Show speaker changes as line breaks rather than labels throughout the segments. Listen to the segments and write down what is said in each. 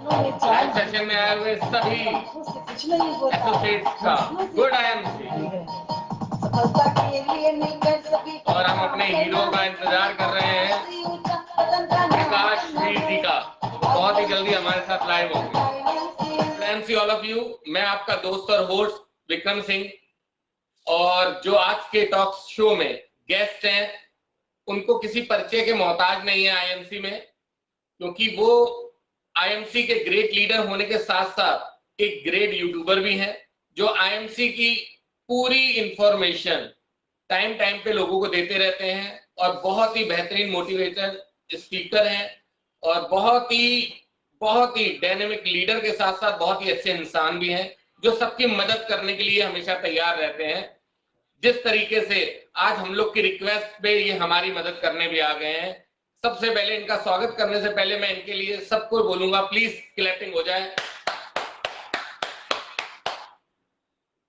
Live session में आए हुए सभी एसोसिएट्स का गुड आईएमसी। और हम अपने हीरो का इंतजार कर रहे हैं, विकास वीर जी का। बहुत ही जल्दी हमारे साथ लाइव होंगे। फ्रेंड्स, ऑल ऑफ यू, मैं आपका दोस्त और होस्ट विक्रम सिंह, और जो आज के टॉक शो में गेस्ट हैं उनको किसी परिचय के मोहताज नहीं है आईएमसी में, क्योंकि वो आईएमसी के ग्रेट लीडर होने के साथ साथ एक ग्रेट यूट्यूबर भी हैं, जो आईएमसी की पूरी इंफॉर्मेशन टाइम टाइम पे लोगों को देते रहते हैं, और बहुत ही बेहतरीन मोटिवेटर स्पीकर हैं, और बहुत ही डायनेमिक लीडर के साथ साथ बहुत ही अच्छे इंसान भी हैं, जो सबकी मदद करने के लिए हमेशा तैयार रहते हैं। जिस तरीके से आज हम लोग की रिक्वेस्ट पे ये हमारी मदद करने भी आ गए हैं। सबसे पहले इनका स्वागत करने से पहले मैं इनके लिए सबको बोलूंगा, प्लीज क्लैपिंग हो जाए।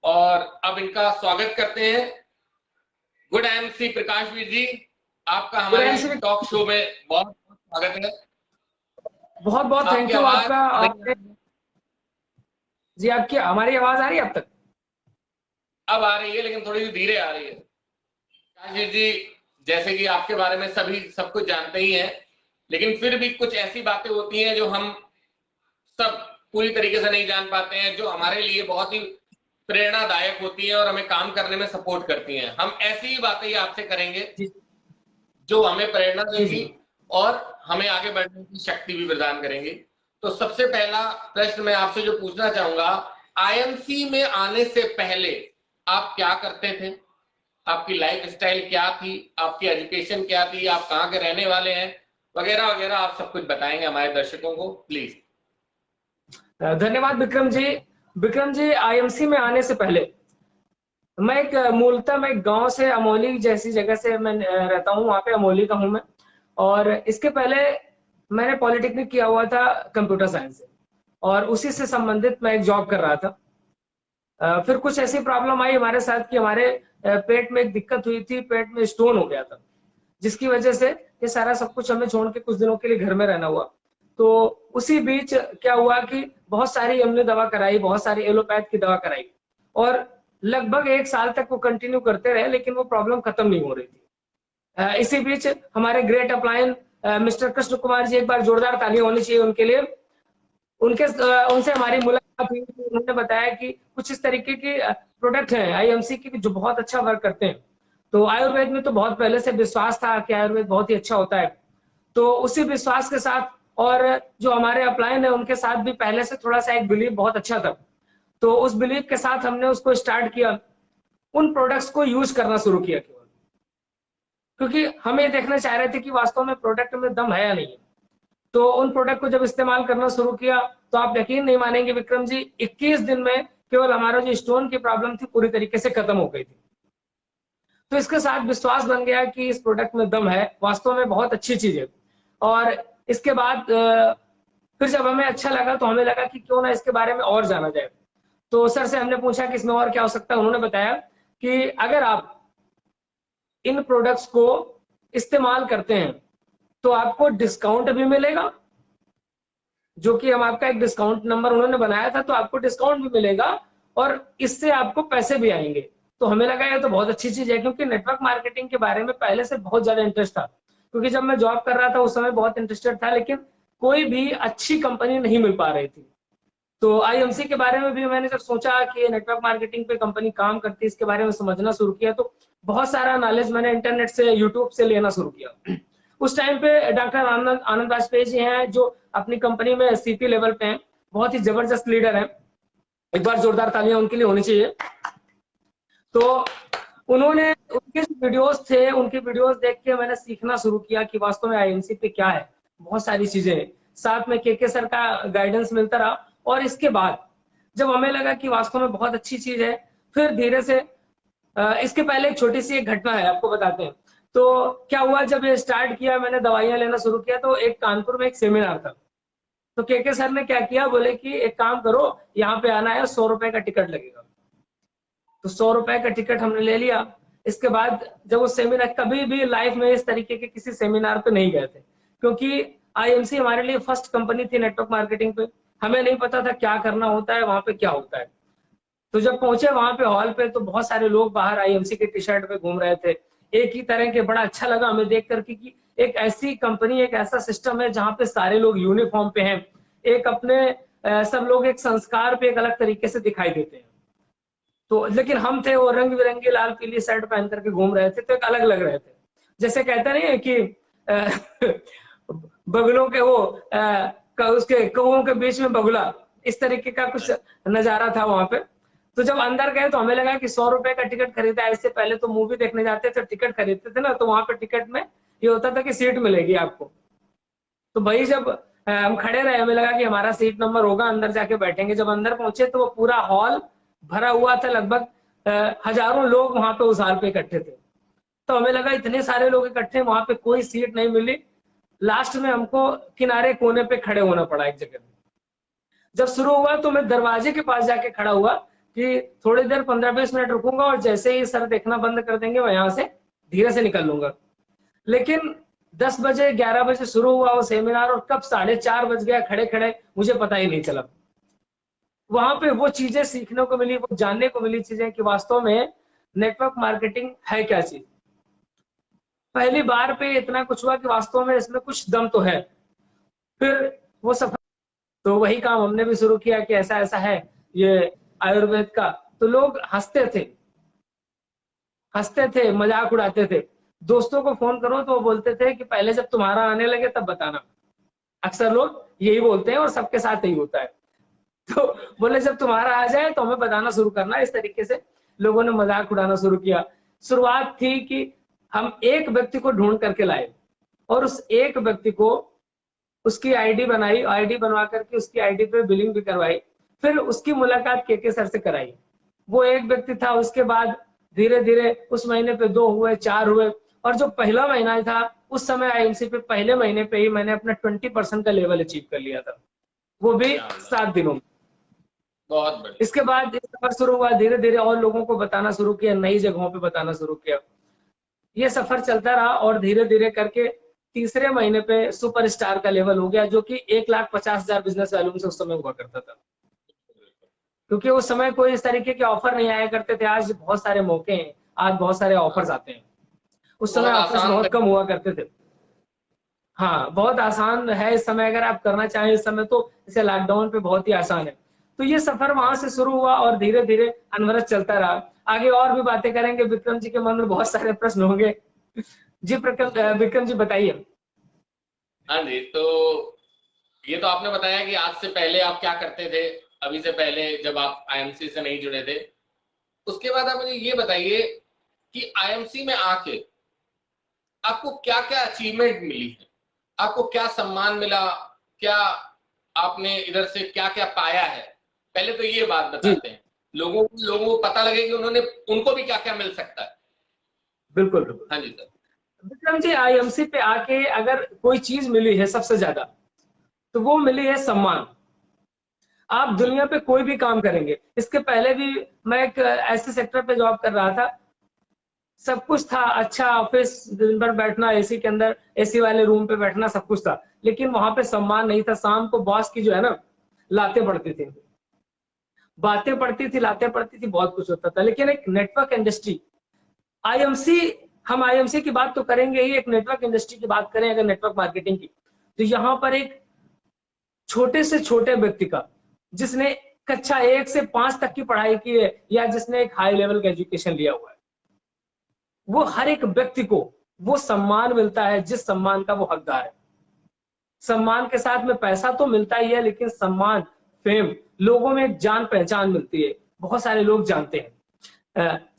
और अब इनका स्वागत करते हैं। गुड आईएमसी प्रकाश वीर जी, आपका हमारे टॉक शो में बहुत बहुत स्वागत है।
बहुत बहुत थैंक यू आपका। जी, आपकी हमारी आवाज आ रही है अब तक?
अब आ रही है, लेकिन थोड़ी सी धीरे आ रही है। प्रकाश जी, जैसे कि आपके बारे में सभी सब कुछ जानते ही हैं, लेकिन फिर भी कुछ ऐसी बातें होती हैं जो हम सब पूरी तरीके से नहीं जान पाते हैं, जो हमारे लिए बहुत ही प्रेरणादायक होती हैं और हमें काम करने में सपोर्ट करती हैं। हम ऐसी ही बातें आपसे करेंगे जो हमें प्रेरणा देंगी और हमें आगे बढ़ने की शक्ति भी प्रदान करेंगी। तो सबसे पहला प्रश्न मैं आपसे जो पूछना चाहूंगा, आईएमसी में आने से पहले आप क्या करते थे? आपकी लाइफ स्टाइल क्या थी? आपकी एजुकेशन क्या थी? आप कहाँ के रहने वाले हैं, वगैरह वगैरह आप सब कुछ बताएंगे हमारे दर्शकों को, प्लीज।
धन्यवाद विक्रम जी। विक्रम जी, आईएमसी में आने से पहले मैं मूलतः मैं गांव से, अमोली जैसी जगह से मैं रहता हूँ, वहां पे अमोली का हूँ मैं। और इसके पहले मैंने पॉलिटेक्निक किया हुआ था कंप्यूटर साइंस से, और उसी से संबंधित मैं एक जॉब कर रहा था। फिर कुछ ऐसी प्रॉब्लम आई हमारे साथ कि हमारे पेट में एक दिक्कत हुई थी, पेट में स्टोन हो गया था, जिसकी वजह से ये सारा सब कुछ हमें छोड़ के कुछ दिनों के लिए घर में रहना हुआ। तो उसी बीच क्या हुआ कि बहुत सारी हमने दवा कराई, बहुत सारी एलोपैथ की दवा कराई, और लगभग 1 साल तक वो कंटिन्यू करते रहे, लेकिन वो प्रॉब्लम खत्म नहीं हो रही थी। इसी बीच हमारे ग्रेट अपलायन मिस्टर कृष्ण कुमार जी, एक बार जोरदार ताली होनी चाहिए उनके लिए। उनसे हमारी मुलाकात हुई, उन्होंने बताया कि कुछ इस तरीके के प्रोडक्ट हैं आईएमसी की जो बहुत अच्छा वर्क करते हैं। तो आयुर्वेद में तो बहुत पहले से विश्वास था कि आयुर्वेद बहुत ही अच्छा होता है। तो उसी विश्वास के साथ, और जो हमारे अपलायन है उनके साथ भी पहले से थोड़ा सा एक बिलीव बहुत अच्छा था, तो उस बिलीव के साथ हमने उसको स्टार्ट किया, उन प्रोडक्ट्स को यूज करना शुरू किया केवल, क्योंकि हम ये देखना चाह रहे थे कि वास्तव में प्रोडक्ट में दम है या नहीं है। तो उन प्रोडक्ट को जब इस्तेमाल करना शुरू किया, तो आप यकीन नहीं मानेंगे विक्रम जी, 21 दिन में केवल हमारा जो स्टोन की प्रॉब्लम थी पूरी तरीके से खत्म हो गई थी। तो इसके साथ विश्वास बन गया कि इस प्रोडक्ट में दम है, वास्तव में बहुत अच्छी चीज है। और इसके बाद फिर जब हमें अच्छा लगा, तो हमें लगा कि क्यों ना इसके बारे में और जाना जाए। तो सर से हमने पूछा कि इसमें और क्या हो सकता है। उन्होंने बताया कि अगर आप इन प्रोडक्ट्स को इस्तेमाल करते हैं तो आपको डिस्काउंट भी मिलेगा, जो कि हम आपका एक डिस्काउंट नंबर उन्होंने बनाया था, तो आपको डिस्काउंट भी मिलेगा और इससे आपको पैसे भी आएंगे। तो हमें लगा ये तो बहुत अच्छी चीज है, क्योंकि नेटवर्क मार्केटिंग के बारे में पहले से बहुत ज्यादा इंटरेस्ट था, क्योंकि जब मैं जॉब कर रहा था उस समय बहुत इंटरेस्टेड था, लेकिन कोई भी अच्छी कंपनी नहीं मिल पा रही थी। तो आईएमसी के बारे में भी मैंने जब सोचा कि नेटवर्क मार्केटिंग पे कंपनी काम करती है, इसके बारे में समझना शुरू किया, तो बहुत सारा नॉलेज मैंने इंटरनेट से, यूट्यूब से लेना शुरू किया। उस टाइम पे डॉक्टर आनंद वाजपेयी जी हैं, जो अपनी कंपनी में सीपी लेवल पे हैं, बहुत ही जबरदस्त लीडर हैं। एक बार जोरदार तालियां उनके लिए होनी चाहिए। तो उन्होंने, उनके वीडियोस थे, उनके वीडियोस देख के मैंने सीखना शुरू किया कि वास्तव में आईएमसी पे क्या है। बहुत सारी चीजें हैं, साथ में के सर का गाइडेंस मिलता रहा। और इसके बाद जब हमें लगा कि वास्तव में बहुत अच्छी चीज है, फिर धीरे से, इसके पहले एक छोटी सी एक घटना है, आपको बताते हैं। तो क्या हुआ, जब ये स्टार्ट किया, मैंने दवाइयां लेना शुरू किया, तो एक कानपुर में एक सेमिनार था। तो के सर ने क्या किया, बोले कि एक काम करो, यहाँ पे आना है, 100 रुपए का टिकट लगेगा। तो 100 रुपए का टिकट हमने ले लिया। इसके बाद जब वो सेमिनार, कभी भी लाइफ में इस तरीके के किसी सेमिनार पे नहीं गए थे, क्योंकि आईएमसी हमारे लिए फर्स्ट कंपनी थी नेटवर्क मार्केटिंग पे। हमें नहीं पता था क्या करना होता है, वहां पे क्या होता है। तो जब पहुंचे वहां पे हॉल पे, तो बहुत सारे लोग बाहर आईएमसी के टी शर्ट पे घूम रहे थे, एक ही तरह के। बड़ा अच्छा लगा हमें देख करके कि एक ऐसी कंपनी, एक ऐसा सिस्टम है जहाँ पे सारे लोग यूनिफॉर्म पे हैं, एक अपने सब लोग एक संस्कार पे एक अलग तरीके से दिखाई देते हैं। तो लेकिन हम थे वो रंग बिरंगी लाल पीली शर्ट पहन करके घूम रहे थे, तो एक अलग लग रहे थे। जैसे कहते नहीं है कि बगुलों के वो उसके कौओं के बीच में बगुला, इस तरीके का कुछ नजारा था वहां पे। तो जब अंदर गए तो हमें लगा कि 100 रुपए का टिकट खरीदा है। इससे पहले तो मूवी देखने जाते थे, टिकट खरीदते थे ना, तो वहां पे टिकट में ये होता था कि सीट मिलेगी आपको। तो भाई जब हम खड़े रहे, हमें लगा कि हमारा सीट नंबर होगा, अंदर जाके बैठेंगे। जब अंदर पहुंचे तो वो पूरा हॉल भरा हुआ था, लगभग हजारों लोग वहां पे उस हॉल पे इकट्ठे थे। तो हमें लगा इतने सारे लोग इकट्ठे, वहां पे कोई सीट नहीं मिली। लास्ट में हमको किनारे कोने पे खड़े होना पड़ा एक जगह। जब शुरू हुआ तो मैं दरवाजे के पास जाके खड़ा हुआ कि थोड़ी देर 15-20 मिनट रुकूंगा, और जैसे ही सर देखना बंद कर देंगे मैं यहाँ से धीरे से निकल लूंगा। लेकिन 10 बजे 11 बजे शुरू हुआ वो सेमिनार, और कब 4:30 बज गया खड़े खड़े मुझे पता ही नहीं चला। वहां पे वो चीजें सीखने को मिली, वो जानने को मिली चीजें कि वास्तव में नेटवर्क मार्केटिंग है क्या चीज। पहली बार पे इतना कुछ हुआ कि वास्तव में इसमें कुछ दम तो है। फिर वो सफर, तो वही काम हमने भी शुरू किया कि ऐसा ऐसा है ये आयुर्वेद का। तो लोग हंसते थे, मजाक उड़ाते थे। दोस्तों को फोन करो तो वो बोलते थे कि पहले जब तुम्हारा आने लगे तब बताना। अक्सर लोग यही बोलते हैं और सबके साथ यही होता है। तो बोले जब तुम्हारा आ जाए तो हमें बताना शुरू करना। इस तरीके से लोगों ने मजाक उड़ाना शुरू किया। शुरुआत थी कि हम एक व्यक्ति को ढूंढ करके लाए, और उस एक व्यक्ति को उसकी आईडी बनाई, आईडी बनवा करके उसकी आईडी पे बिलिंग भी करवाई। फिर उसकी मुलाकात के सर से कराई। वो एक व्यक्ति था। उसके बाद धीरे धीरे उस महीने पे 2 हुए, 4 हुए, और जो पहला महीना था उस समय आईएमसी पे पहले महीने पे ही मैंने अपना 20% का लेवल अचीव कर लिया था, वो भी 7 दिनों में।
बहुत बढ़िया।
इसके बाद ये सफर शुरू हुआ, धीरे धीरे और लोगों को बताना शुरू किया, नई जगहों पे बताना शुरू किया। ये सफर चलता रहा और धीरे धीरे करके तीसरे महीने पे सुपरस्टार का लेवल हो गया, जो कि 1,50,000 बिजनेस वैल्यूम से उस समय हुआ करता था। क्योंकि उस समय कोई इस तरीके के ऑफर नहीं आया करते थे। आज बहुत सारे मौके हैं, आज बहुत सारे ऑफर्स आते हैं। उस समय ऑफर्स बहुत कम हुआ करते थे। हाँ, बहुत आसान है इस समय, अगर आप करना चाहें इस समय तो इसे लॉकडाउन पे बहुत ही आसान है। तो ये सफर वहां से शुरू हुआ और धीरे धीरे अनवरत चलता रहा। आगे और भी बातें करेंगे, विक्रम जी के मन में बहुत सारे प्रश्न होंगे। जी विक्रम जी बताइए।
हाँ जी, तो ये तो आपने बताया कि आज से पहले आप क्या करते थे, अभी से पहले जब आप आईएमसी से नहीं जुड़े थे। उसके बाद आप मुझे ये बताइए कि आईएमसी में आके आपको क्या क्या अचीवमेंट मिली है, आपको क्या सम्मान मिला, क्या आपने इधर से क्या क्या पाया है। पहले तो ये बात बताते हैं, लोगों को पता लगे कि उनको भी क्या क्या मिल सकता है।
बिल्कुल बिल्कुल।
हाँ जी सर।
विक्रम जी, आईएमसी पे आके अगर कोई चीज मिली है सबसे ज्यादा, तो वो मिली है सम्मान। आप दुनिया पे कोई भी काम करेंगे, इसके पहले भी मैं एक ऐसे सेक्टर पे जॉब कर रहा था, सब कुछ था अच्छा, ऑफिस दिन भर बैठना एसी के अंदर, एसी वाले रूम पे बैठना, सब कुछ था, लेकिन वहां पे सम्मान नहीं था। शाम को बॉस की जो है ना लातें पड़ती थी, बातें पड़ती थी, लातें पड़ती थी, बहुत कुछ होता था। लेकिन एक नेटवर्क इंडस्ट्री, आईएमसी, हम आईएमसी की बात तो करेंगे ही, एक नेटवर्क इंडस्ट्री की बात करें अगर नेटवर्क मार्केटिंग की, तो यहाँ पर एक छोटे से छोटे व्यक्ति का, जिसने कक्षा 1 से 5 तक की पढ़ाई की है या जिसने एक हाई लेवल का एजुकेशन लिया हुआ है, वो हर एक व्यक्ति को वो सम्मान मिलता है जिस सम्मान का वो हकदार है। सम्मान के साथ में पैसा तो मिलता ही है, लेकिन सम्मान, फेम, लोगों में एक जान पहचान मिलती है, बहुत सारे लोग जानते हैं।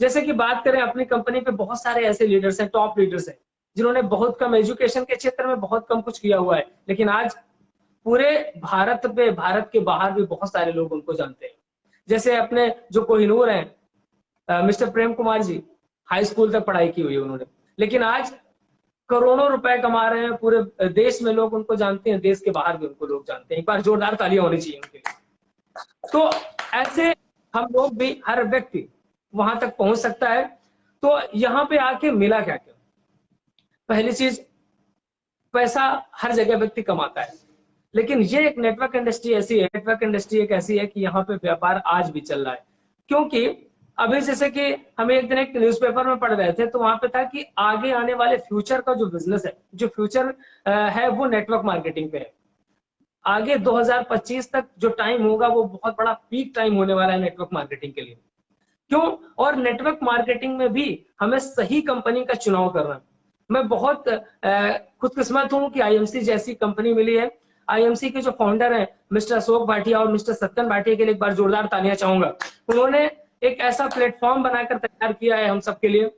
जैसे कि बात करें अपनी कंपनी पे, बहुत सारे ऐसे लीडर्स हैं, टॉप लीडर्स हैं, जिन्होंने बहुत कम एजुकेशन के क्षेत्र में बहुत कम कुछ किया हुआ है, लेकिन आज पूरे भारत के बाहर भी बहुत सारे लोग उनको जानते हैं। जैसे अपने जो कोहिनूर हैं, mister Prem Kumar ji, high school तक पढ़ाई की हुई है उन्होंने, लेकिन आज करोड़ों रुपए कमा रहे हैं, पूरे देश में लोग उनको जानते हैं, देश के बाहर भी उनको लोग जानते हैं। एक बार जोरदार तालियां होनी चाहिए उनके लिए। तो ऐसे हम लोग भी, हर व्यक्ति वहां तक पहुंच सकता है। तो यहाँ पे आके मिला क्या क्या? पहली चीज, पैसा हर जगह व्यक्ति कमाता है, लेकिन ये एक नेटवर्क इंडस्ट्री ऐसी है, नेटवर्क इंडस्ट्री एक ऐसी है कि यहाँ पे व्यापार आज भी चल रहा है। क्योंकि अभी जैसे कि हम एक दिन एक न्यूज़पेपर में पढ़ रहे थे, तो वहां पे था कि आगे आने वाले फ्यूचर का जो बिजनेस है, जो फ्यूचर है, वो नेटवर्क मार्केटिंग पे है। आगे 2025 तक जो टाइम होगा वो बहुत बड़ा पीक टाइम होने वाला है नेटवर्क मार्केटिंग के लिए। क्यों? और नेटवर्क मार्केटिंग में भी हमें सही कंपनी का चुनाव करना है। मैं बहुत खुशकिस्मत हूं कि आईएमसी जैसी कंपनी मिली है। आईएमसी के जो फाउंडर हैं मिस्टर अशोक भाटिया और मिस्टर सत्यन भाटिया के लिए एक बार जोरदार तालियां चाहूंगा। उन्होंने एक ऐसा प्लेटफॉर्म बनाकर तैयार किया है हम सबके लिए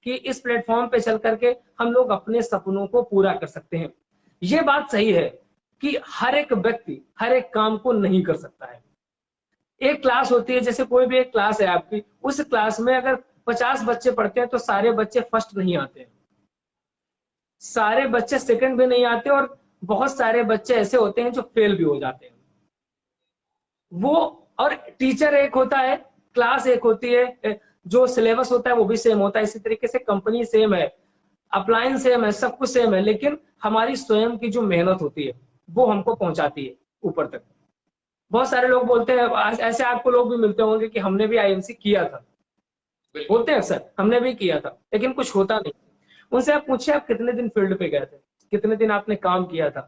कि इस प्लेटफॉर्म पे चल करके हम लोग अपने सपनों को पूरा कर सकते हैं। ये बात सही है कि हर एक व्यक्ति हर एक काम को नहीं कर सकता है। एक क्लास होती है, जैसे कोई भी एक क्लास है आपकी, उस क्लास में अगर 50 बच्चे पढ़ते हैं तो सारे बच्चे फर्स्ट नहीं आते हैं, सारे बच्चे सेकंड भी नहीं आते, और बहुत सारे बच्चे ऐसे होते हैं जो फेल भी हो जाते हैं। वो, और टीचर एक होता है, क्लास एक होती है, जो सिलेबस होता है वो भी सेम होता है, इसी तरीके से कंपनी सेम है, अप्लायंस सेम है, सब कुछ सेम है, लेकिन हमारी स्वयं की जो मेहनत होती है वो हमको पहुंचाती है ऊपर तक। बहुत सारे लोग बोलते हैं, ऐसे आपको लोग भी मिलते होंगे कि हमने भी आईएमसी किया था, बोलते हैं अक्सर हमने भी किया था, लेकिन कुछ होता नहीं। उनसे आप पूछिए आप कितने दिन फील्ड पे गए थे, कितने दिन आपने काम किया था।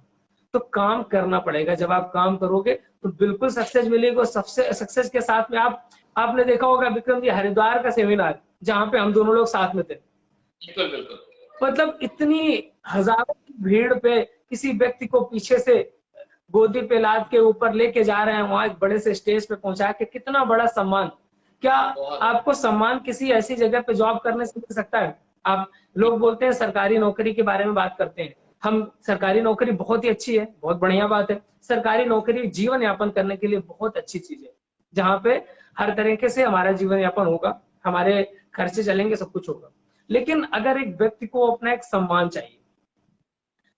तो काम करना पड़ेगा, जब आप काम करोगे तो बिल्कुल सक्सेस मिलेगी। और सबसे सक्सेस के साथ में आपने देखा होगा विक्रम जी, हरिद्वार का सेमिनार जहां पे हम दोनों लोग साथ में थे,
बिल्कुल बिल्कुल।
मतलब इतनी हजारों की भीड़ पे किसी व्यक्ति को पीछे से गोदी पे लाद के ऊपर लेके जा रहे हैं, वहां एक बड़े से स्टेज पे पहुंचा के, कितना बड़ा सम्मान। क्या आपको सम्मान किसी ऐसी जगह पे जॉब करने से मिल सकता है? आप लोग बोलते हैं सरकारी नौकरी के बारे में बात करते हैं, हम सरकारी नौकरी बहुत ही अच्छी है, बहुत बढ़िया बात है। सरकारी नौकरी जीवन यापन करने के लिए बहुत अच्छी चीज है, जहाँ पे हर तरीके से हमारा जीवन यापन होगा, हमारे खर्चे चलेंगे, सब कुछ होगा। लेकिन अगर एक व्यक्ति को अपना एक सम्मान चाहिए,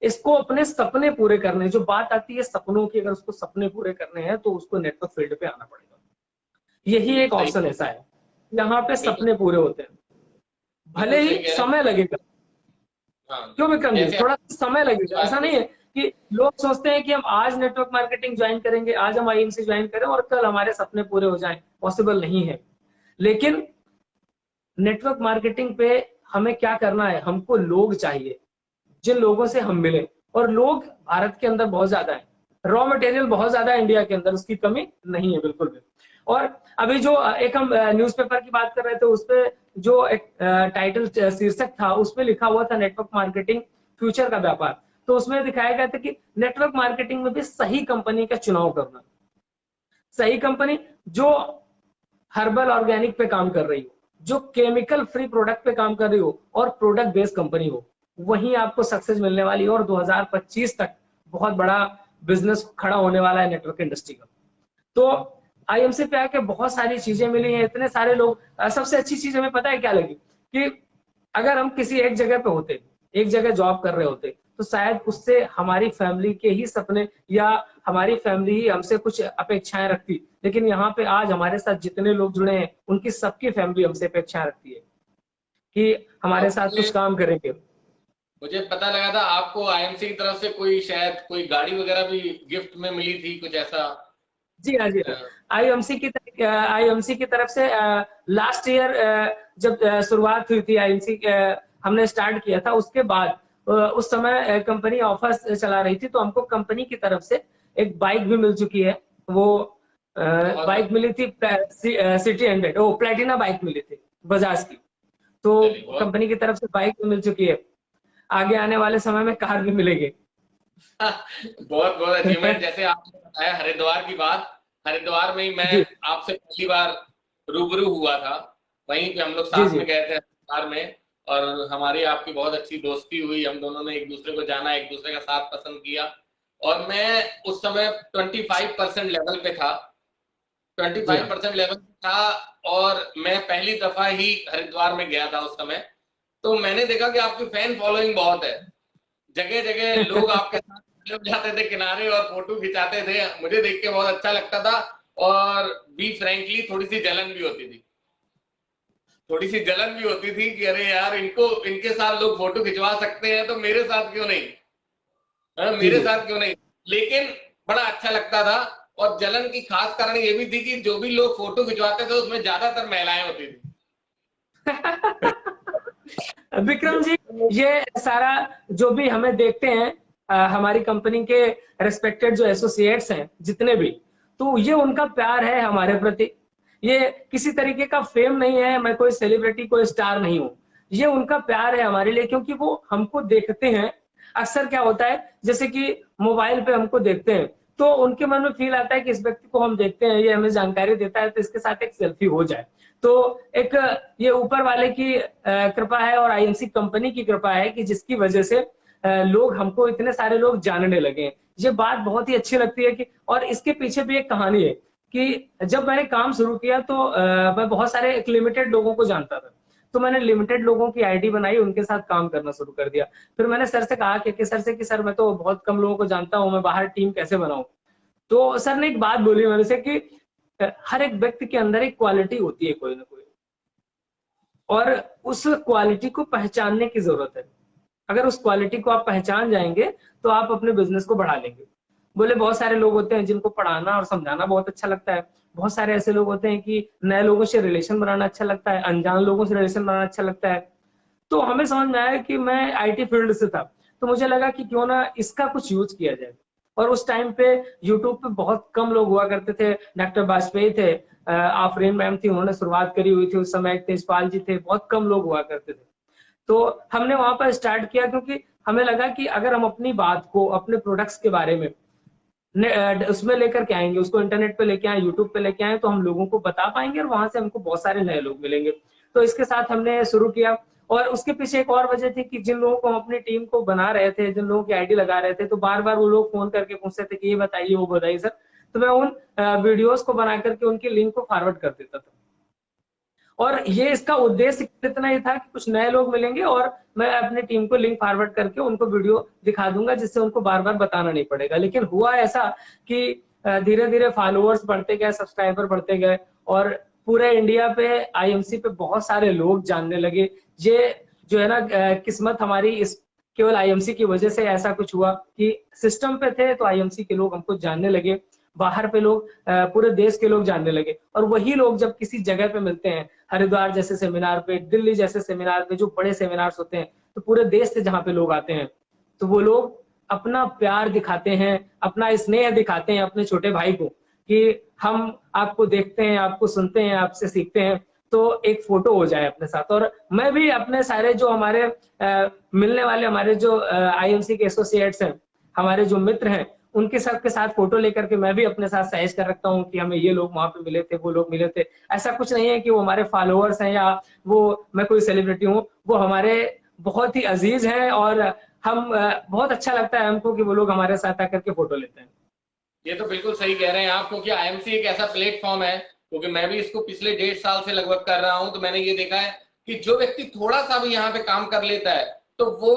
इसको अपने सपने पूरे करने, जो बात आती है सपनों की, अगर उसको सपने पूरे करने हैं तो उसको नेटवर्क फील्ड पे आना पड़ेगा। यही एक
सही,
ऑप्शन ऐसा है यहाँ पे
बिल्कुल
सपने पूरे होते हैं, भले
बिल्कुल
ही
सही कह रहे
समय लगेगा।
हैं। हाँ,
क्यों विक्रम जी?
जैसे
थोड़ा समय लगेगा, ऐसा
आप
नहीं है कि लोग सोचते हैं कि हम आज नेटवर्क मार्केटिंग ज्वाइन करेंगे, आज हम आईएमसी ज्वाइन करें और कल हमारे सपने पूरे हो जाएं, पॉसिबल नहीं है। लेकिन नेटवर्क मार्केटिंग पे हमें क्या करना है, हमको लोग चाहिए जिन लोगों से हम मिले, और लोग भारत के अंदर बहुत ज्यादा है, रॉ मटेरियल बहुत ज्यादा है इंडिया के अंदर, उसकी कमी नहीं है बिल्कुल भी। और अभी जो एक हम न्यूज़पेपर की बात कर रहे थे, उसपे जो एक टाइटल शीर्षक था, उसपे लिखा हुआ था नेटवर्क मार्केटिंग फ्यूचर का व्यापार। तो उसमें दिखाया गया था कि नेटवर्क मार्केटिंग में भी सही कंपनी का चुनाव करना, सही कंपनी जो हर्बल ऑर्गेनिक पे काम कर रही हो, जो केमिकल फ्री प्रोडक्ट पे काम कर रही हो, और प्रोडक्ट बेस्ड कंपनी हो, वहीं आपको सक्सेस मिलने वाली है। और 2025 तक बहुत बड़ा बिजनेस खड़ा होने वाला है नेटवर्क इंडस्ट्री का। तो आईएमसी पे आके बहुत सारी चीजें मिली हैं, इतने सारे लोग। सबसे अच्छी चीज हमें पता है क्या लगी, कि अगर हम किसी एक जगह पे होते, एक जगह जॉब कर रहे होते, तो शायद उससे हमारी फैमिली के ही सपने, या हमारी फैमिली ही हमसे कुछ अपेक्षाएं रखती। लेकिन यहाँ पे आज हमारे साथ जितने लोग जुड़े हैं, उनकी सबकी फैमिली हमसे अपेक्षाएं रखती है कि हमारे साथ
मुझे
कुछ काम करेंगे।
मुझे पता लगा था आपको आईएमसी की तरफ से कोई शायद कोई गाड़ी वगैरह भी गिफ्ट में मिली थी, कुछ ऐसा।
जी हाँ, जी हाँ।
अ,
आईएमसी की तरफ से लास्ट ईयर जब शुरुआत हुई थी आईएमसी, हमने स्टार्ट किया था, उसके बाद उस समय कंपनी ऑफर चला रही थी, तो हमको कंपनी की तरफ से एक बाइक भी मिल चुकी है। वो
बहुत
बाइक मिली थी, सिटी 100, ओ प्लेटिना बाइक मिली थी बजाज की। तो
चलिए, बहुत
कंपनी की तरफ से बाइक भी मिल चुकी है, आगे आने वाले समय में कार भी मिलेगी।
बहुत बहुत अचीवमेंट। जैसे आपने बताया हरिद्वार की बात, हरिद्वार में ही मैं
जी
आपसे पहली बार रूबरू हुआ था, वहीं पे हम लोग
जी
साथ
जी
में गए थे हरिद्वार में, और हमारी आपकी बहुत अच्छी दोस्ती हुई, हम दोनों ने एक दूसरे को जाना, एक दूसरे का साथ पसंद किया। और मैं उस समय 25% लेवल पे था,
जी हाँ
25% लेवल पे था, और मैं पहली दफा ही हरिद्वार में गया था उस समय। तो मैंने देखा कि आपकी फैन फॉलोइंग बहुत है, जगह जगह लोग आपके साथ खड़े हो जाते थे किनारे और फोटो खिंचाते थे, मुझे देख के बहुत अच्छा लगता था। और बी फ्रैंकली थोड़ी सी जलन भी होती थी, थोड़ी सी जलन भी होती थी कि अरे यार, इनको इनके साथ लोग फोटो खिंचवा सकते हैं तो मेरे साथ क्यों नहीं,
जी
मेरे
जी
साथ क्यों नहीं। लेकिन बड़ा अच्छा लगता था। और जलन की खास कारण ये भी थी कि जो भी लोग फोटो खिंचवाते थे उसमें ज्यादातर महिलाएं होती थी।
विक्रम जी, ये सारा जो भी हमें देखते हैं, हमारी कंपनी के रिस्पेक्टेड जो एसोसिएट्स हैं जितने भी, तो ये उनका प्यार है हमारे प्रति। ये किसी तरीके का फेम नहीं है, मैं कोई सेलिब्रिटी कोई स्टार नहीं हूँ, ये उनका प्यार है हमारे लिए, क्योंकि वो हमको देखते हैं। अक्सर क्या होता है, जैसे कि मोबाइल पे हमको देखते हैं तो उनके मन में फील आता है कि इस व्यक्ति को हम देखते हैं, ये हमें जानकारी देता है, तो इसके साथ एक सेल्फी हो जाए। तो एक ये ऊपर वाले की कृपा है और आईएमसी कंपनी की कृपा है कि जिसकी वजह से लोग हमको, इतने सारे लोग जानने लगे हैं। ये बात बहुत ही अच्छी लगती है कि, और इसके पीछे भी एक कहानी है कि जब मैंने काम शुरू किया तो मैं बहुत सारे एक लिमिटेड लोगों को जानता था, तो मैंने लिमिटेड लोगों की आईडी बनाई, उनके साथ काम करना शुरू कर दिया। फिर मैंने सर से कहा कि सर से कि सर मैं तो बहुत कम लोगों को जानता हूँ, मैं बाहर टीम कैसे बनाऊं। तो सर ने एक बात बोली मेरे से कि हर एक व्यक्ति के अंदर एक क्वालिटी होती है कोई ना कोई, और उस क्वालिटी को पहचानने की जरूरत है। अगर उस क्वालिटी को आप पहचान जाएंगे तो आप अपने बिजनेस को बढ़ा लेंगे। बोले बहुत सारे लोग होते हैं जिनको पढ़ाना और समझाना बहुत अच्छा लगता है, बहुत सारे ऐसे लोग होते हैं कि नए लोगों से रिलेशन बनाना अच्छा लगता है, अनजान लोगों से रिलेशन बनाना अच्छा लगता है। तो हमें समझ में आया कि मैं आईटी फील्ड से था, तो मुझे लगा कि क्यों ना इसका कुछ यूज किया जाए। और उस टाइम पे यूट्यूब पे बहुत कम लोग हुआ करते थे। डॉक्टर वाजपेयी थे, आफरीन मैम थी, उन्होंने शुरुआत करी हुई थी उस समय, तेजपाल जी थे, बहुत कम लोग हुआ करते थे। तो हमने वहां पर स्टार्ट किया, क्योंकि हमें लगा कि अगर हम अपनी बात को, अपने प्रोडक्ट्स के बारे में उसमें लेकर के आएंगे, उसको इंटरनेट पे लेके आए, यूट्यूब पे लेके आए, तो हम लोगों को बता पाएंगे और वहां से हमको बहुत सारे नए लोग मिलेंगे। तो इसके साथ हमने शुरू किया। और उसके पीछे एक और वजह थी कि जिन लोगों को हम अपनी टीम को बना रहे थे, जिन लोगों की आईडी लगा रहे थे, तो बार बार वो लोग फोन करके पूछते थे कि ये बताइए वो बताइए सर। तो मैं उन वीडियोस को बना करके उनकी लिंक को फॉरवर्ड कर देता था। और ये इसका उद्देश्य इतना ही था कि कुछ नए लोग मिलेंगे और मैं अपनी टीम को लिंक फॉरवर्ड करके उनको वीडियो दिखा दूंगा, जिससे उनको बार बार बताना नहीं पड़ेगा। लेकिन हुआ ऐसा कि धीरे धीरे फॉलोअर्स बढ़ते गए, सब्सक्राइबर बढ़ते गए, और पूरे इंडिया पे आईएमसी पे बहुत सारे लोग जानने लगे। ये जो है ना, किस्मत हमारी इस केवल आईएमसी की वजह से ऐसा कुछ हुआ कि सिस्टम पे थे तो आईएमसी के लोग हमको जानने लगे, बाहर पे लोग, पूरे देश के लोग जानने लगे। और वही लोग जब किसी जगह पे मिलते हैं, हरिद्वार जैसे सेमिनार पे, दिल्ली जैसे सेमिनार पे, जो बड़े सेमिनार्स होते हैं, तो पूरे देश से जहाँ पे लोग आते हैं, तो वो लोग अपना प्यार दिखाते हैं, अपना स्नेह दिखाते हैं अपने छोटे भाई को कि हम आपको देखते हैं, आपको सुनते हैं, आपसे सीखते हैं, तो एक फोटो हो जाए अपने साथ। और मैं भी अपने सारे जो हमारे मिलने वाले हमारे जो आईएमसी के एसोसिएट्स हैं, हमारे जो मित्र हैं, उनके सब के साथ फोटो लेकर के मैं भी अपने साथ साइज कर रखता हूँ कि हमें ये लोग वहां पे मिले थे, वो लोग मिले थे। ऐसा कुछ नहीं है कि वो हमारे फॉलोअर्स हैं या वो मैं कोई सेलिब्रिटी हूँ, वो हमारे बहुत ही अजीज हैं, और हम बहुत अच्छा लगता है हमको कि वो लोग हमारे साथ आकर के फोटो लेते हैं।
ये तो बिल्कुल सही कह रहे हैं आप, क्योंकि आईएमसी एक ऐसा प्लेटफॉर्म है, क्योंकि मैं भी इसको पिछले 1.5 साल से लगभग कर रहा हूं, तो मैंने ये देखा है कि जो व्यक्ति थोड़ा सा भी यहाँ पे काम कर लेता है तो वो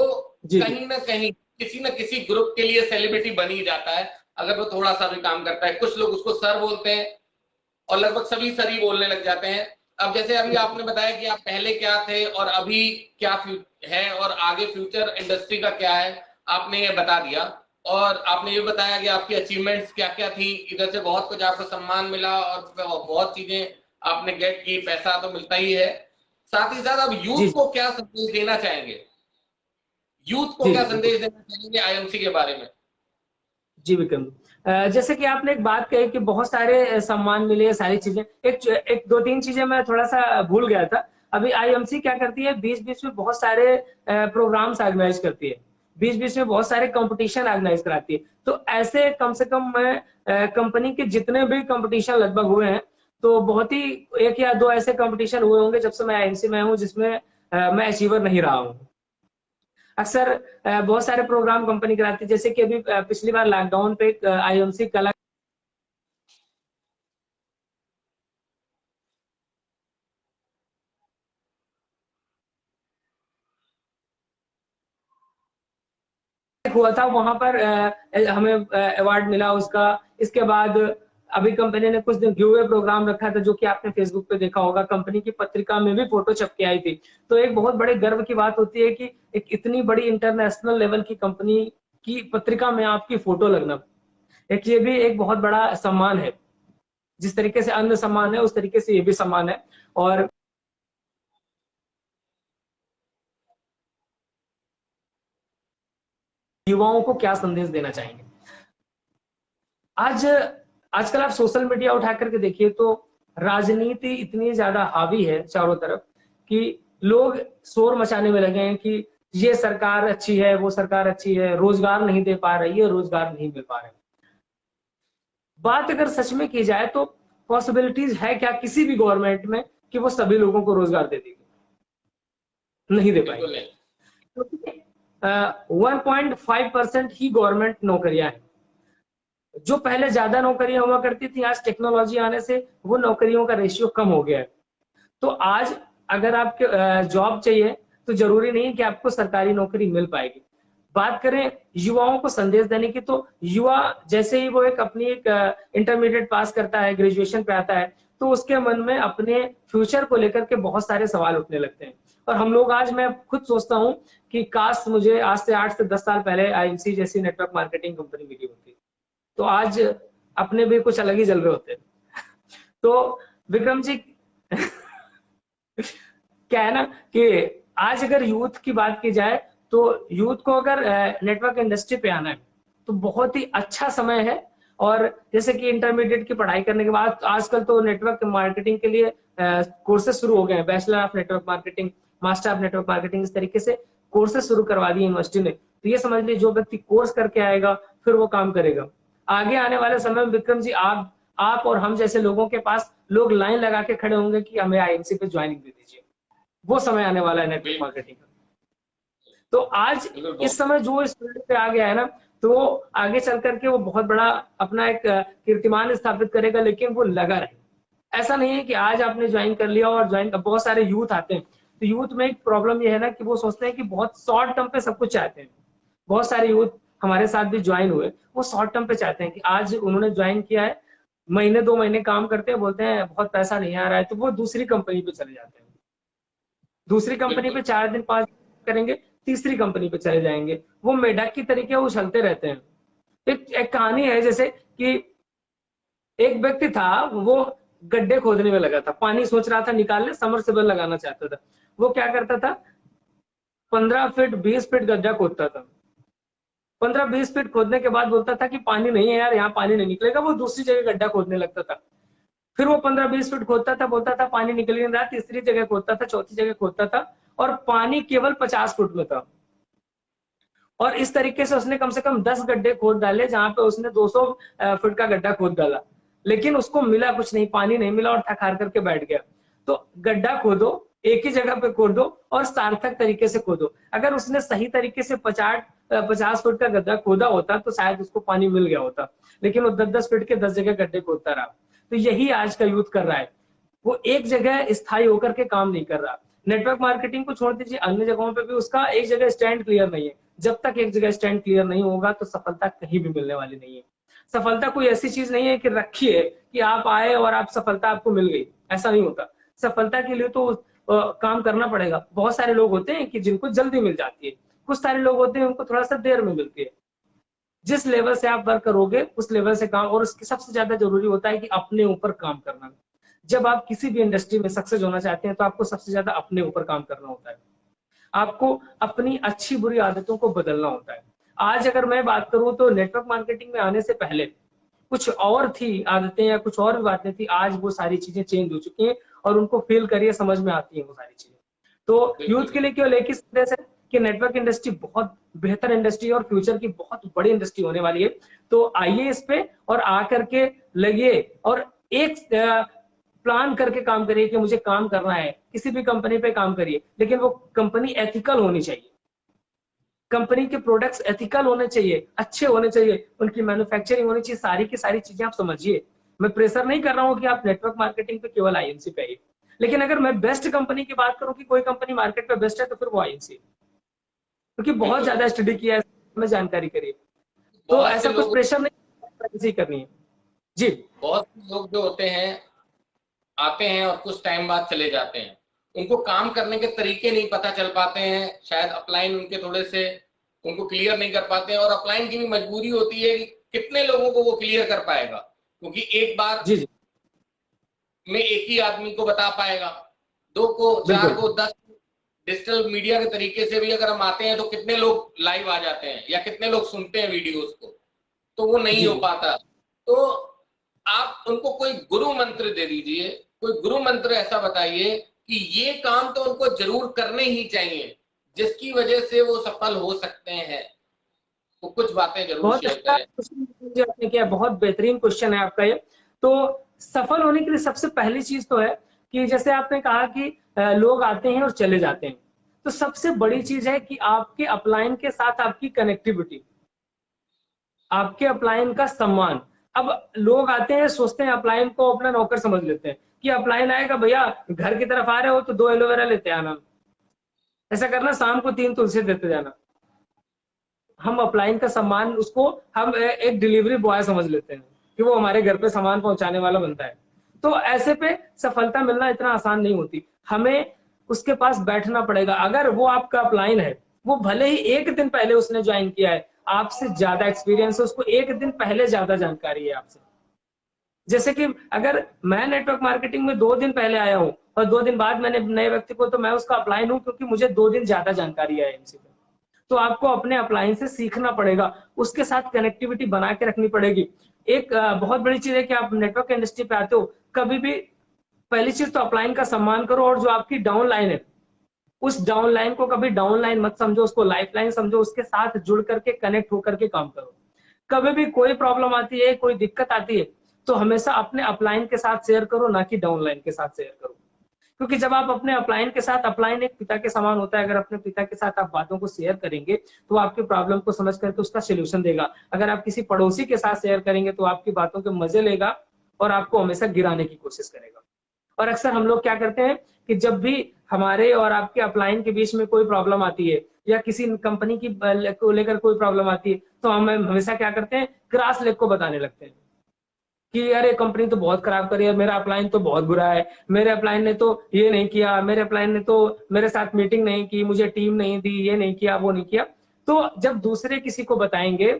जी
कहीं ना कहीं किसी न किसी ग्रुप के लिए सेलिब्रिटी बन ही जाता है, अगर वो थोड़ा सा भी काम करता है। कुछ लोग उसको सर बोलते हैं और लगभग सभी सर ही बोलने लग जाते हैं। अब जैसे अभी आपने बताया कि आप पहले क्या थे और अभी क्या है और आगे फ्यूचर इंडस्ट्री का क्या है, आपने ये बता दिया। और आपने ये बताया कि आपकी अचीवमेंट्स क्या क्या थी, इधर से बहुत कुछ आपको सम्मान मिला और बहुत चीजें आपने गेट की, पैसा तो मिलता ही है। साथ ही साथ आप
जी
यूथ को क्या संदेश देना चाहेंगे, यूथ को
जी
क्या
जी बिल्कुल।
संदेश देना चाहेंगे आईएमसी के बारे में?
जी विक्रम, जैसे कि आपने एक बात कही कि बहुत सारे सम्मान मिले, सारी चीजें, एक दो तीन चीजें मैं थोड़ा सा भूल गया था। अभी आईएमसी क्या करती है, बीच बीच में बहुत सारे प्रोग्राम्स ऑर्गेनाइज करती है, बीच बीच में बहुत सारे कंपटीशन ऑर्गेनाइज कराती है। तो ऐसे कम से कम मैं कंपनी के जितने भी कंपटीशन लगभग हुए हैं, तो बहुत ही एक या दो ऐसे कंपटीशन हुए होंगे जब से मैं आईएमसी में हूँ जिसमें मैं अचीवर नहीं रहा हूँ। अक्सर बहुत सारे प्रोग्राम कंपनी कराती है, जैसे कि अभी पिछली बार लॉकडाउन पे आईएमसी कला हुआ था, वहां पर हमें अवार्ड मिला उसका। इसके बाद अभी कंपनी ने कुछ दिन गिव अवे प्रोग्राम रखा था, जो कि आपने फेसबुक पे देखा होगा, कंपनी की पत्रिका में भी फोटो छप के आई थी। तो एक बहुत बड़े गर्व की बात होती है कि एक इतनी बड़ी इंटरनेशनल लेवल की कंपनी की पत्रिका में आपकी फोटो लगना। एक ये भी एक बहुत बड़ा सम्मान है। जिस तरीके से अन्न सम्मान है उस तरीके से ये भी सम्मान है। और युवाओं को क्या संदेश देना चाहेंगे? आजकल आप सोशल मीडिया उठा करके देखिए तो राजनीति इतनी ज्यादा हावी है चारों तरफ कि लोग शोर मचाने में लगे हैं कि ये सरकार अच्छी है, वो सरकार अच्छी है, रोजगार नहीं दे पा रही है, रोजगार नहीं मिल पा रहे। बात अगर सच में की जाए तो पॉसिबिलिटीज है क्या किसी भी गवर्नमेंट में कि वो सभी लोगों को रोजगार दे देगी? नहीं दे पाएगी। 1.5% ही गवर्नमेंट नौकरियां हैं। जो पहले ज्यादा नौकरियां हुआ करती थी, आज टेक्नोलॉजी आने से वो नौकरियों का रेशियो कम हो गया है। तो आज अगर आपके जॉब चाहिए तो जरूरी नहीं है कि आपको सरकारी नौकरी मिल पाएगी। बात करें युवाओं को संदेश देने की, तो युवा जैसे ही वो एक अपनी एक इंटरमीडिएट पास करता है, ग्रेजुएशन पे आता है, तो उसके मन में अपने फ्यूचर को लेकर के बहुत सारे सवाल उठने लगते हैं। और हम लोग आज, मैं खुद सोचता हूँ कि काश मुझे आज से 8 से 10 साल पहले आईएमसी जैसी नेटवर्क मार्केटिंग कंपनी मिली होती, तो आज अपने भी कुछ अलग ही जलवे होते। तो विक्रम जी क्या है ना कि आज अगर यूथ की बात की जाए तो यूथ को अगर नेटवर्क इंडस्ट्री पे आना है तो बहुत ही अच्छा समय है। और जैसे कि इंटरमीडिएट की पढ़ाई करने के बाद आजकल तो नेटवर्क मार्केटिंग के लिए कोर्सेज शुरू हो गए हैं, bachelor of network marketing, master of network marketing, इस तरीके से कोर्सेज शुरू करवा दिए यूनिवर्सिटी ने। तो ये समझ लीजिए जो व्यक्ति कोर्स करके आएगा फिर वो काम करेगा। आगे आने वाले समय में विक्रम जी आप और हम जैसे लोगों के पास लोग लाइन लगा के खड़े होंगे कि हमें आईएमसी पे ज्वाइनिंग दे दीजिए। वो समय आने वाला है नेटवर्क मार्केटिंग का। तो आज इस समय जो इस फील्ड पे आ गया है ना, तो वो आगे चल करके वो बहुत बड़ा अपना एक कीर्तिमान स्थापित करेगा, लेकिन वो लगा रहे। ऐसा नहीं है कि आज आपने ज्वाइन कर लिया और ज्वाइन, बहुत सारे यूथ आते हैं तो यूथ में एक प्रॉब्लम ये है ना कि वो सोचते हैं कि बहुत शॉर्ट टर्म पे सब कुछ चाहते हैं। बहुत सारे यूथ हमारे साथ भी ज्वाइन हुए, वो शॉर्ट टर्म पे चाहते हैं कि आज उन्होंने ज्वाइन किया है, महीने 2 महीने काम करते हैं, बोलते हैं बहुत पैसा नहीं आ रहा है, तो वो दूसरी कंपनी पे चले जाते हैं। दूसरी कंपनी पे 4 दिन 5 दिन करेंगे, तीसरी कंपनी पे चले जाएंगे। वो मेढक की तरीके उछलते रहते हैं। एक कहानी है जैसे कि एक व्यक्ति था, वो गड्ढे खोदने में लगा था, पानी सोच रहा था निकालने, समरसेबल लगाना चाहता था। वो क्या करता था, 15 फीट 20 फीट गड्ढा खोदता था। 15-20 फीट खोदने के बाद बोलता था कि पानी नहीं है यार, यहाँ पानी नहीं निकलेगा, वो दूसरी जगह गड्ढा खोदने लगता था। फिर वो 15-20 फीट खोदता था, बोलता था पानी निकल नहीं रहा, तीसरी जगह खोदता था, चौथी जगह खोदता था, और पानी केवल 50 फुट में था। और इस तरीके से उसने कम से कम 10 गड्ढे खोद डाले, जहां पे उसने 200 फुट का गड्ढा खोद डाला, लेकिन उसको मिला कुछ नहीं, पानी नहीं मिला, और थक हार करके बैठ गया। तो गड्ढा खोदो, एक ही जगह पे खोदो और सार्थक तरीके से खोदो। अगर उसने सही तरीके से 50 फुट का गड्ढा खोदा होता तो शायद उसको पानी मिल गया होता, लेकिन वो 10-10 फुट के 10 जगह गड्ढे खोदता रहा। तो यही आज का यूथ कर रहा है, वो एक जगह स्थायी होकर के काम नहीं कर रहा। नेटवर्क मार्केटिंग को छोड़ दीजिए, अन्य जगहों पे भी उसका एक जगह स्टैंड क्लियर नहीं है। जब तक एक जगह स्टैंड क्लियर नहीं होगा तो सफलता कहीं भी मिलने वाली नहीं है। सफलता कोई ऐसी चीज नहीं है कि रखी है कि आप आए और आप सफलता आपको मिल गई, ऐसा नहीं होता। सफलता के लिए तो काम करना पड़ेगा। बहुत सारे लोग होते हैं कि जिनको जल्दी मिल जाती है, कुछ सारे लोग होते हैं उनको थोड़ा सा देर में मिलती है। जिस लेवल से आप वर्क करोगे उस लेवल से काम, और उसकी सबसे ज्यादा जरूरी होता है कि अपने ऊपर काम करना। जब आप किसी भी इंडस्ट्री में सक्सेस होना चाहते हैं तो आपको सबसे ज्यादा अपने ऊपर काम करना होता है। आपको अपनी अच्छी बुरी आदतों को बदलना होता है। आज अगर मैं बात करूं तो नेटवर्क मार्केटिंग में आने से पहले कुछ और थी आदतें या कुछ और भी बातें थी, आज वो सारी चीजें चेंज हो चुकी हैं और उनको फील करिए, समझ में आती है वो सारी चीजें। तो यूथ के लिए केवल एक ही संदेश है कि नेटवर्क इंडस्ट्री बहुत बेहतर इंडस्ट्री और फ्यूचर की बहुत बड़ी इंडस्ट्री होने वाली है। तो आइए इस पे और आकर के लगिए और एक प्लान करके काम करिए कि मुझे काम करना है, किसी भी कंपनी पे काम करिए, लेकिन वो कंपनी एथिकल होनी चाहिए। कंपनी के प्रोडक्ट्स एथिकल होने चाहिए, अच्छे होने चाहिए, उनकी मैन्युफैक्चरिंग होनी चाहिए, सारी की सारी चीजें आप समझिए। मैं प्रेशर नहीं कर रहा हूं कि आप नेटवर्क मार्केटिंग पे केवल आईएमसी पे आइए, लेकिन अगर मैं बेस्ट कंपनी की बात करूं कि कोई कंपनी मार्केट पे बेस्ट है तो फिर वो आईएमसी, क्योंकि बहुत ज्यादा स्टडी किया है, में जानकारी करिए। तो ऐसा कुछ प्रेशर नहीं करनी है जी।
बहुत लोग जो होते हैं आते हैं और कुछ टाइम बाद चले जाते हैं, उनको काम करने के तरीके नहीं पता चल पाते हैं, शायद अपलाइन उनके थोड़े से उनको क्लियर नहीं कर पाते हैं, और अपलाइन की भी मजबूरी होती है कि कितने लोगों को वो क्लियर कर पाएगा? क्योंकि एक बार
जी जी
में एक ही आदमी को बता पाएगा, 2 को, 4
बिल्कुल।
को, 10। डिजिटल मीडिया के तरीके से भी अगर हम आते हैं तो कितने लोग लाइव आ जाते हैं या कितने लोग सुनते हैं वीडियोस को, तो वो नहीं
जी
हो
जी
पाता। तो आप उनको कोई गुरु मंत्र दे दीजिए, कोई गुरु मंत्र ऐसा बताइए कि ये काम तो उनको जरूर करने ही चाहिए, जिसकी वजह से वो सफल हो सकते हैं। तो कुछ बातें जरूर
बहुत
शेयर
अच्छा
करें।
क्वेश्चन जो आपने किया, बहुत बेहतरीन क्वेश्चन है आपका ये। तो सफल होने के लिए सबसे पहली चीज तो है कि जैसे आपने कहा कि लोग आते हैं और चले जाते हैं, तो सबसे बड़ी चीज है कि आपके अपलाइन के साथ आपकी कनेक्टिविटी, आपके अपलाइन का सम्मान। अब लोग आते हैं, सोचते हैं अपलाइन को अपना नौकर समझ लेते हैं कि अपलाइन आएगा, भैया घर की तरफ आ रहे हो तो 2 एलोवेरा लेते आना, ऐसा करना, शाम को 3 तुलसी देते जाना। हम अपलाइन का सम्मान, उसको हम एक डिलीवरी बॉय समझ लेते हैं कि वो हमारे घर पे सामान पहुंचाने वाला बनता है। तो ऐसे पे सफलता मिलना इतना आसान नहीं होती, हमें उसके पास बैठना पड़ेगा। अगर वो आपका अपलाइन है, वो भले ही 1 दिन पहले उसने ज्वाइन किया है, आपसे ज्यादा एक्सपीरियंस है, उसको 1 दिन पहले ज्यादा जानकारी है आपसे। जैसे कि अगर मैं नेटवर्क मार्केटिंग में 2 दिन पहले आया हूं और 2 दिन बाद मैंने नए व्यक्ति को, तो मैं उसका अपलाइन हूं क्योंकि मुझे 2 दिन ज्यादा जानकारी है एमसी पे। तो आपको अपने अपलाइन से सीखना पड़ेगा, उसके साथ कनेक्टिविटी बना के रखनी पड़ेगी। एक बहुत बड़ी चीज है कि आप नेटवर्क इंडस्ट्री पे आते हो, कभी भी पहली चीज तो अपलाइन का सम्मान करो, और जो आपकी डाउन लाइन है, उस डाउन लाइन को कभी डाउन लाइन मत समझो, उसको लाइफ लाइन समझो, उसके साथ जुड़ करके कनेक्ट होकर के काम करो। कभी भी कोई प्रॉब्लम आती है, कोई दिक्कत आती है, तो हमेशा अपने अपलाइन के साथ शेयर करो, ना कि डाउन लाइन के साथ शेयर करो। क्योंकि जब आप अपने अपलाइन के साथ, अपलाइन एक पिता के समान होता है, अगर अपने पिता के साथ आप बातों को शेयर करेंगे तो आपकी प्रॉब्लम को समझ करके उसका सोल्यूशन देगा। अगर आप किसी पड़ोसी के साथ शेयर करेंगे तो आपकी बातों के मजे लेगा और आपको हमेशा गिराने की कोशिश करेगा। और अक्सर हम लोग क्या करते हैं कि जब भी हमारे और आपके अपलाइन के बीच में कोई प्रॉब्लम आती है या किसी कंपनी की को लेकर कोई प्रॉब्लम आती है, तो हम हमेशा क्या करते हैं, क्रॉस लेग को बताने लगते हैं कि अरे कंपनी तो बहुत खराब करी है, मेरा अपलाइन तो बहुत बुरा है, मेरे अपलाइन ने तो ये नहीं किया, मेरे अपलाइन ने तो मेरे साथ मीटिंग नहीं की, मुझे टीम नहीं दी, ये नहीं किया, वो नहीं किया। तो जब दूसरे किसी को बताएंगे,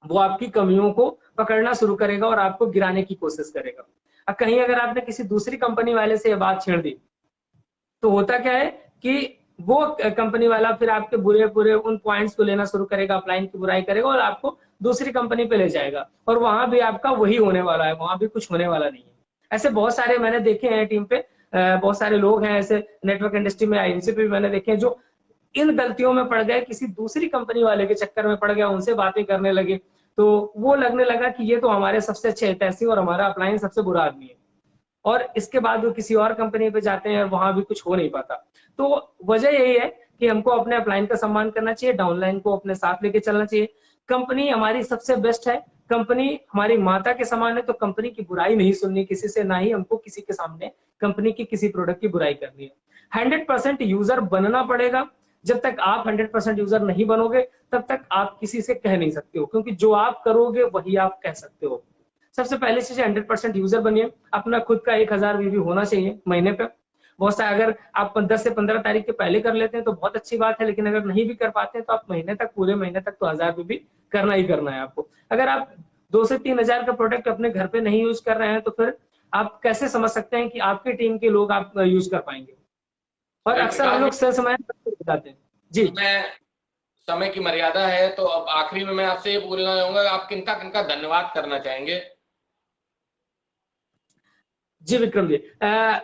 वो आपकी कमियों को पकड़ना शुरू करेगा और आपको गिराने की कोशिश करेगा। अब कहीं अगर आपने किसी दूसरी कंपनी वाले से ये बात छेड़ दी, तो होता क्या है कि वो कंपनी वाला फिर आपके बुरे बुरे उन पॉइंट्स को लेना शुरू करेगा, अपलाइन की बुराई करेगा और आपको दूसरी कंपनी पे ले जाएगा, और वहां भी आपका वही होने वाला है, वहां भी कुछ होने वाला नहीं है। ऐसे बहुत सारे मैंने देखे हैं टीम पे, बहुत सारे लोग हैं ऐसे नेटवर्क इंडस्ट्री में, आईएमसी पे भी मैंने देखे हैं, जो इन गलतियों में पड़ गए, किसी दूसरी कंपनी वाले के चक्कर में पड़ गया, उनसे बातें करने लगे, तो वो लगने लगा कि ये तो हमारे सबसे अच्छे हितैषी और हमारा अपलाइन सबसे बुरा आदमी है, और इसके बाद वो किसी और कंपनी पे जाते हैं और वहां भी कुछ हो नहीं पाता। तो वजह यही है कि हमको अपने अपलाइन का सम्मान करना चाहिए, डाउनलाइन को अपने साथ लेके चलना चाहिए। कंपनी हमारी सबसे बेस्ट है, कंपनी हमारी माता के समान है, तो कंपनी की बुराई नहीं सुननी किसी से, ना ही हमको किसी के सामने कंपनी की किसी प्रोडक्ट की बुराई करनी है। 100% यूजर बनना पड़ेगा। जब तक आप 100% यूजर नहीं बनोगे, तब तक आप किसी से कह नहीं सकते हो, क्योंकि जो आप करोगे वही आप कह सकते हो। सबसे पहले चीज 100% यूजर बनिए, अपना खुद का 1000 वीवी होना चाहिए महीने पे। बहुत सा अगर आप 10 से 15 तारीख के पहले कर लेते हैं तो बहुत अच्छी बात है, लेकिन अगर नहीं भी कर पाते हैं तो आप महीने तक, पूरे महीने तक तो 1000 वीवी करना ही करना है आपको। अगर आप 2 से 3000 का प्रोडक्ट अपने घर पे नहीं यूज कर रहे हैं, तो फिर आप कैसे समझ सकते हैं कि आपकी टीम के लोग आप यूज कर पाएंगे। और अक्सर हम
प्रकाश
लोग सेल्स मैन जाते हैं। जी
में समय की मर्यादा है, तो अब आखिरी में मैं आपसे ये बोलना चाहूंगा, आप किनका किनका धन्यवाद करना चाहेंगे?
जी विक्रम जी,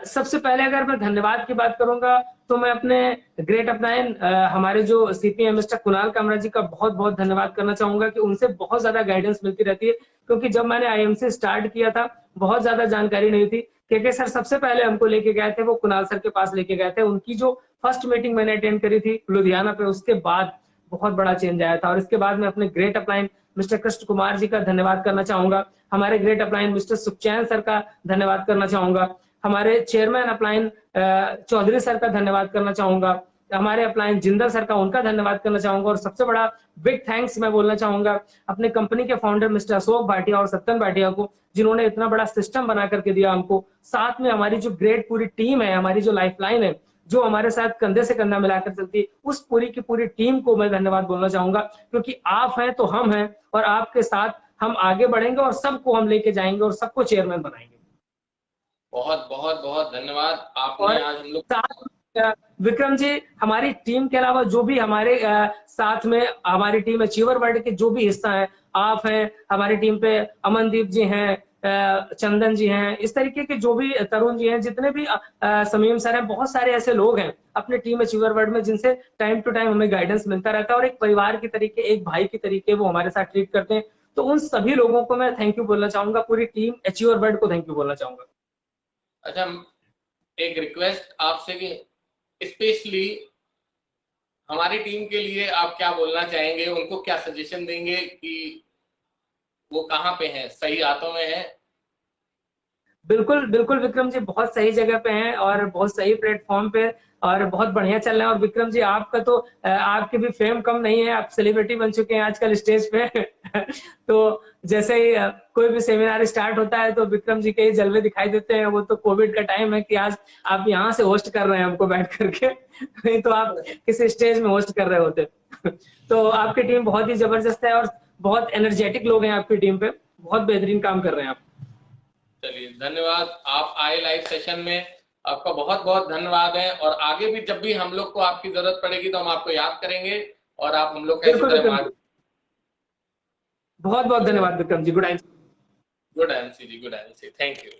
सबसे पहले अगर मैं धन्यवाद की बात करूंगा तो मैं अपने ग्रेट अपलाइन हमारे जो सीपीएम मिस्टर कुणाल कामरा जी का बहुत बहुत धन्यवाद करना चाहूंगा कि उनसे बहुत ज्यादा गाइडेंस मिलती रहती है। क्योंकि जब मैंने आईएमसी स्टार्ट किया था, बहुत ज्यादा जानकारी नहीं थी। के सर सबसे पहले हमको लेके गए थे, वो कुणाल सर के पास लेके गए थे। उनकी जो फर्स्ट मीटिंग मैंने अटेंड करी थी लुधियाना पे, उसके बाद बहुत बड़ा चेंज आया था। और इसके बाद मैं अपने great upline mister Krishna Kumar ji का धन्यवाद करना चाहूंगा, हमारे great upline mister Sukhchain sir का धन्यवाद करना चाहूंगा, हमारे चेयरमैन अपलाइन चौधरी सर का धन्यवाद करना चाहूंगा, हमारे अपलाइन जिंदल सर का, उनका धन्यवाद करना चाहूंगा। और सबसे बड़ा बिग थैंक्स मैं बोलना चाहूंगा अपने कंपनी के फाउंडर मिस्टर अशोक भाटिया और सत्यन भाटिया को, जिन्होंने इतना बड़ा सिस्टम बना करके दिया हमको। साथ में हमारी जो ग्रेट पूरी टीम है, हमारी जो लाइफलाइन है, जो हमारे साथ कंधे से कंधा मिलाकर चलती है, उस पूरी की पूरी टीम को मैं धन्यवाद बोलना चाहूंगा। क्योंकि आप हैं तो हम हैं, और आपके साथ हम आगे बढ़ेंगे और सबको हम लेके जाएंगे और सबको चेयरमैन बनाएंगे।
बहुत बहुत बहुत धन्यवाद, आपने
और
आज हम लोग।
साथ विक्रम जी, हमारी टीम के अलावा जो भी हमारे साथ में हमारी टीम अचीवर वर्ल्ड के जो भी हिस्सा है, आप हैं हमारी टीम पे, अमनदीप जी हैं, चंदन जी हैं, इस तरीके के जो भी तरुण जी हैं, जितने भी समीम सर हैं, बहुत सारे ऐसे लोग हैं अपने टीम अचीवर वर्ल्ड में जिनसे टाइम टू टाइम हमें गाइडेंस मिलता रहता है और एक परिवार के तरीके, एक भाई के तरीके वो हमारे साथ ट्रीट करते हैं। तो उन सभी लोगों को मैं थैंक यू बोलना चाहूंगा, पूरी टीम अचीवर वर्ल्ड को थैंक यू बोलना चाहूंगा।
अच्छा, एक रिक्वेस्ट आपसे कि स्पेशली हमारी टीम के लिए आप क्या बोलना चाहेंगे, उनको क्या सजेशन देंगे कि वो कहाँ पे हैं, सही हाथों में है?
बिल्कुल बिल्कुल विक्रम जी, बहुत सही जगह पे हैं और बहुत सही प्लेटफॉर्म पे और बहुत बढ़िया चल रहा है। और विक्रम जी, आपका तो आपकी भी फेम कम नहीं है, आप सेलिब्रिटी बन चुके हैं आजकल स्टेज पे तो जैसे ही कोई भी सेमिनार स्टार्ट होता है तो विक्रम जी के ही जलवे दिखाई देते हैं। वो तो कोविड का टाइम है कि आज आप यहाँ से होस्ट कर रहे हैं हमको बैठ करके नहीं तो आप किसी स्टेज में होस्ट कर रहे होते तो आपकी टीम बहुत ही जबरदस्त है और बहुत एनर्जेटिक लोग हैं आपकी टीम पे, बहुत बेहतरीन काम कर रहे हैं आप।
चलिए, धन्यवाद, आप आए लाइव सेशन में, आपका बहुत बहुत धन्यवाद है। और आगे भी जब भी हम लोग को आपकी जरूरत पड़ेगी तो हम आपको याद करेंगे और आप हम लोग का इसी
बिल्कुल
तरह
विक्रम जी, बहुत बहुत धन्यवाद Vikram ji. Good night.
Good एनसी जी, गुड एनसी, थैंक यू।